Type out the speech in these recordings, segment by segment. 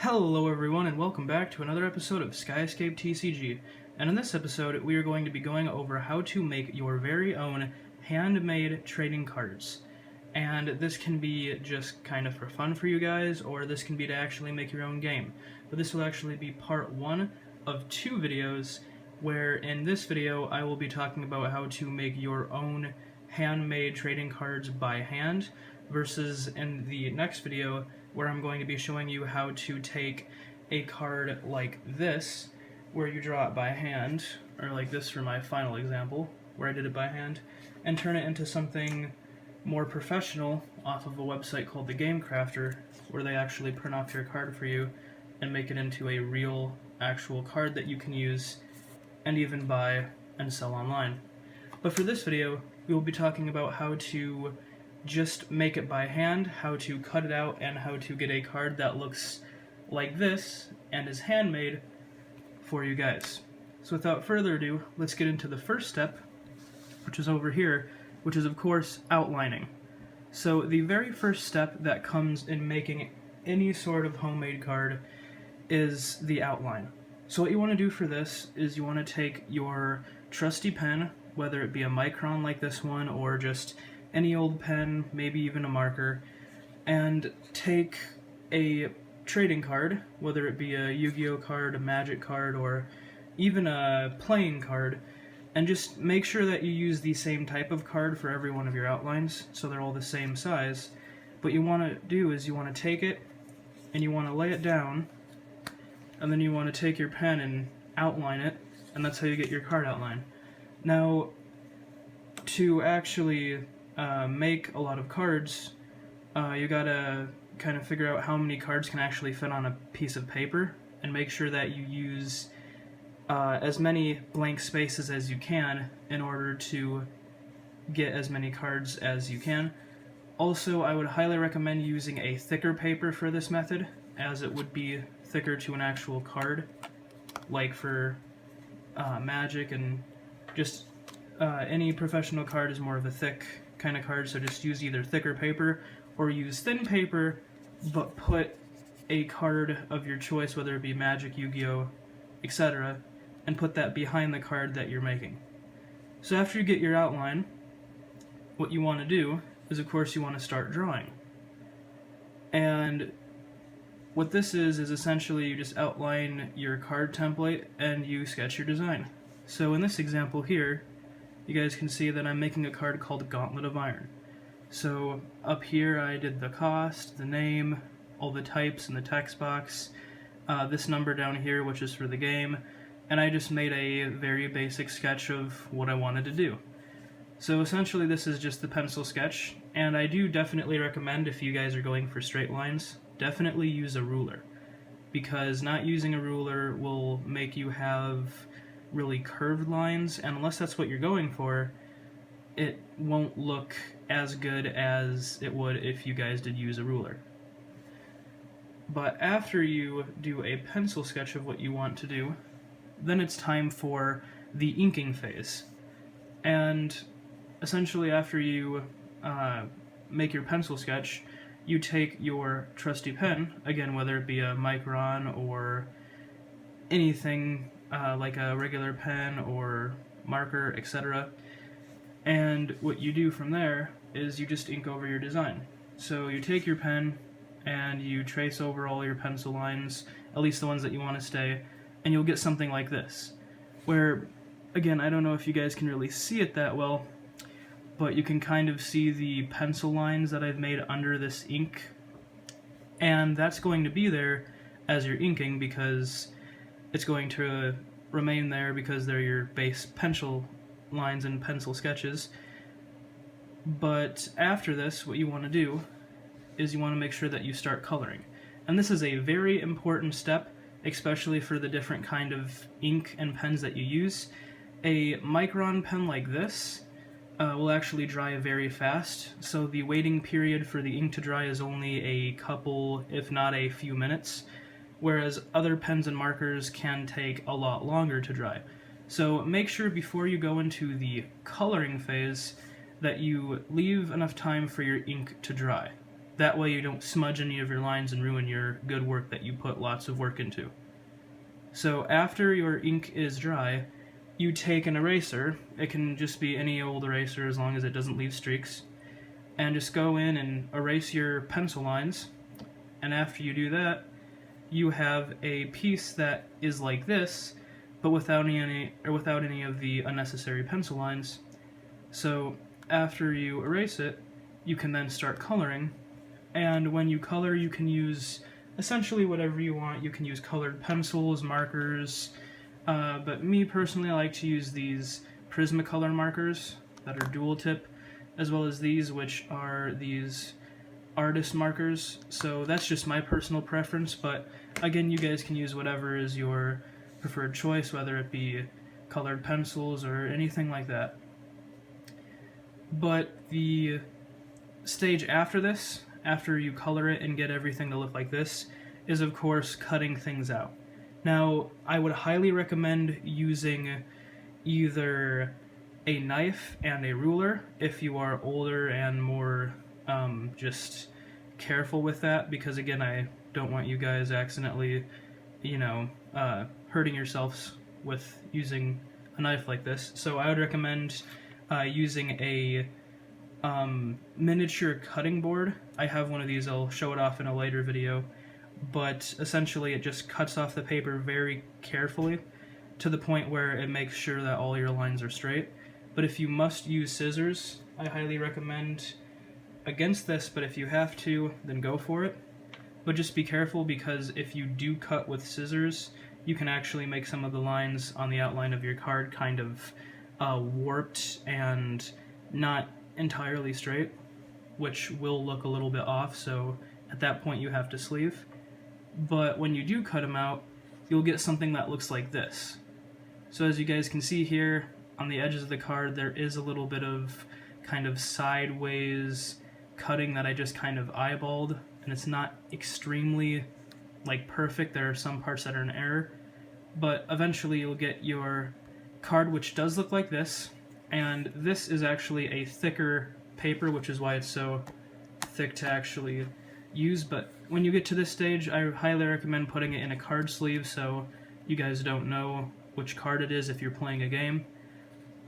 Hello everyone and welcome back to another episode of Skyscape TCG, and in this episode we are going to be going over how to make your very own handmade trading cards. And this can be just kind of for fun for you guys, or this can be to actually make your own game. But this will actually be part one of two videos, where in this video I will be talking about how to make your own handmade trading cards by hand, versus in the next video where I'm going to be showing you how to take a card like this, where you draw it by hand, or like this for my final example, where I did it by hand, and turn it into something more professional off of a website called the Game Crafter, where they actually print off your card for you and make it into a real, actual card that you can use and even buy and sell online. But for this video, we will be talking about how to just make it by hand, how to cut it out, and how to get a card that looks like this and is handmade for you guys. So without further ado, let's get into the first step, which is over here, which is of course outlining. So the very first step that comes in making any sort of homemade card is the outline. So what you want to do for this is you want to take your trusty pen, whether it be a Micron like this one or just any old pen, maybe even a marker, and take a trading card, whether it be a Yu-Gi-Oh card, a Magic card, or even a playing card, and just make sure that you use the same type of card for every one of your outlines, so they're all the same size. What you want to do is you want to take it, and you want to lay it down, and then you want to take your pen and outline it, and that's how you get your card outline. Now, to actually make a lot of cards, you gotta kind of figure out how many cards can actually fit on a piece of paper, and make sure that you use as many blank spaces as you can in order to get as many cards as you can. Also, I would highly recommend using a thicker paper for this method, as it would be thicker to an actual card, like for Magic, and just any professional card is more of a thick kind of card, so just use either thicker paper or use thin paper, but put a card of your choice, whether it be Magic, Yu-Gi-Oh, etc., and put that behind the card that you're making. So after you get your outline, what you want to do is, of course, you want to start drawing. And what this is essentially you just outline your card template and you sketch your design. So in this example here, you guys can see that I'm making a card called Gauntlet of Iron. So up here I did the cost, the name, all the types in the text box, this number down here which is for the game, and I just made a very basic sketch of what I wanted to do. So essentially this is just the pencil sketch, and I do definitely recommend, if you guys are going for straight lines, definitely use a ruler, because not using a ruler will make you have really curved lines, and unless that's what you're going for, it won't look as good as it would if you guys did use a ruler. But after you do a pencil sketch of what you want to do, then it's time for the inking phase. And essentially after you make your pencil sketch, you take your trusty pen, again whether it be a Micron or anything like a regular pen or marker, etc. And what you do from there is you just ink over your design. So you take your pen and you trace over all your pencil lines, at least the ones that you want to stay, and you'll get something like this, where, again, I don't know if you guys can really see it that well, but you can kind of see the pencil lines that I've made under this ink, and that's going to be there as you're inking because it's going to remain there because they're your base pencil lines and pencil sketches. But after this, what you want to do is you want to make sure that you start coloring. And this is a very important step, especially for the different kind of ink and pens that you use. A Micron pen like this will actually dry very fast, so the waiting period for the ink to dry is only a couple, if not a few minutes, whereas other pens and markers can take a lot longer to dry. So make sure before you go into the coloring phase that you leave enough time for your ink to dry. That way you don't smudge any of your lines and ruin your good work that you put lots of work into. So after your ink is dry, you take an eraser. It can just be any old eraser as long as it doesn't leave streaks. And just go in and erase your pencil lines. And after you do that, you have a piece that is like this, but without any of the unnecessary pencil lines. So after you erase it, you can then start coloring. And when you color, you can use essentially whatever you want. You can use colored pencils, markers, but me personally, I like to use these Prismacolor markers that are dual tip, as well as these, which are these artist markers. So that's just my personal preference, but again, you guys can use whatever is your preferred choice, whether it be colored pencils or anything like that. But the stage after this, after you color it and get everything to look like this, is of course cutting things out. Now, I would highly recommend using either a knife and a ruler if you are older and more just careful with that, because again, I don't want you guys accidentally, hurting yourselves with using a knife like this. So I would recommend using a miniature cutting board. I have one of these, I'll show it off in a later video, but essentially it just cuts off the paper very carefully to the point where it makes sure that all your lines are straight. But if you must use scissors, I highly recommend against this, but if you have to, then go for it. But just be careful, because if you do cut with scissors, you can actually make some of the lines on the outline of your card kind of warped and not entirely straight, which will look a little bit off, so at that point you have to sleeve. But when you do cut them out, you'll get something that looks like this. So as you guys can see here, on the edges of the card, there is a little bit of kind of sideways cutting that I just kind of eyeballed, and it's not extremely perfect. There are some parts that are in error, but eventually you'll get your card, which does look like this. And this is actually a thicker paper, which is why it's so thick to actually use. But when you get to this stage, I highly recommend putting it in a card sleeve so you guys don't know which card it is if you're playing a game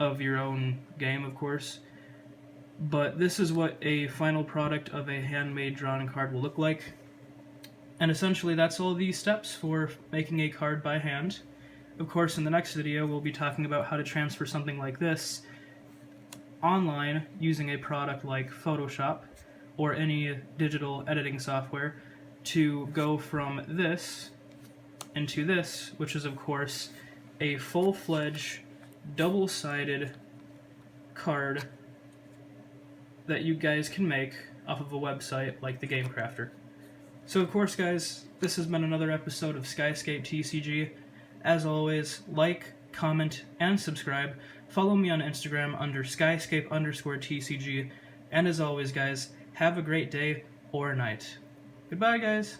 of your own game, of course. But this is what a final product of a handmade drawn card will look like. And essentially that's all the steps for making a card by hand. Of course, in the next video, we'll be talking about how to transfer something like this online using a product like Photoshop or any digital editing software to go from this into this, which is of course a full-fledged double-sided card that you guys can make off of a website like the Game Crafter. So of course, guys, this has been another episode of Skyscape TCG. As always, like, comment, and subscribe. Follow me on Instagram under Skyscape_TCG. And as always, guys, have a great day or night. Goodbye, guys.